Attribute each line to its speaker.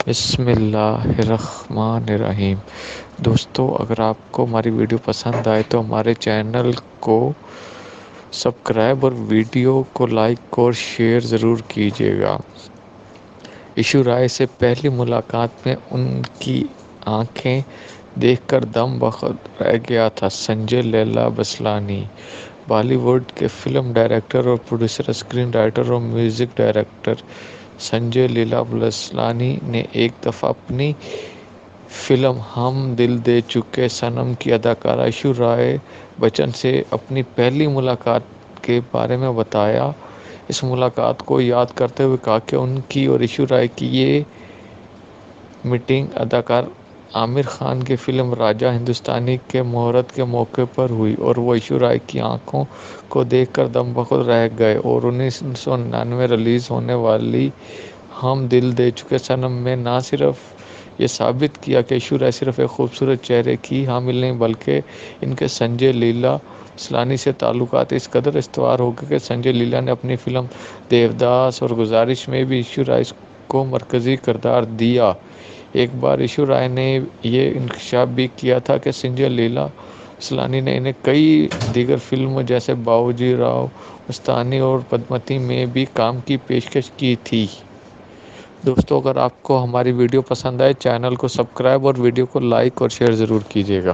Speaker 1: بسم اللہ الرحمن الرحیم۔ دوستو، اگر آپ کو ہماری ویڈیو پسند آئے تو ہمارے چینل کو سبسکرائب اور ویڈیو کو لائک اور شیئر ضرور کیجیے گا۔ ایشو رائے سے پہلی ملاقات میں ان کی آنکھیں دیکھ کر دم بخود رہ گیا تھا۔ سنجے لیلا بسلانی بالی ووڈ کے فلم ڈائریکٹر اور پروڈیوسر، اسکرین رائٹر اور میوزک ڈائریکٹر سنجے لیلا بسلانی نے ایک دفعہ اپنی فلم ہم دل دے چکے صنم کی اداکارہ ایشو رائے بچن سے اپنی پہلی ملاقات کے بارے میں بتایا۔ اس ملاقات کو یاد کرتے ہوئے کہا کہ ان کی اور ایشو رائے کی یہ میٹنگ اداکار عامر خان کی فلم راجہ ہندوستانی کے مہورت کے موقع پر ہوئی اور وہ ایشو رائے کی آنکھوں کو دیکھ کر دم بخود رہ گئے اور 1999 میں ریلیز ہونے والی ہم دل دے چکے صنم میں نہ صرف یہ ثابت کیا کہ ایشو رائے صرف ایک خوبصورت چہرے کی حامل نہیں بلکہ ان کے سنجے لیلا بسلانی سے تعلقات اس قدر استوار ہو گئے کہ سنجے لیلا نے اپنی فلم دیوداس اور گزارش میں بھی ایشو رائے کو مرکزی کردار دیا۔ ایک بار ایشو رائے نے یہ انکشاف بھی کیا تھا کہ سنجے لیلا بسلانی نے انہیں کئی دیگر فلموں جیسے باؤجی راؤ مستانی اور پدماوتی میں بھی کام کی پیشکش کی تھی۔ دوستو، اگر آپ کو ہماری ویڈیو پسند آئے چینل کو سبسکرائب اور ویڈیو کو لائک اور شیئر ضرور کیجیے گا۔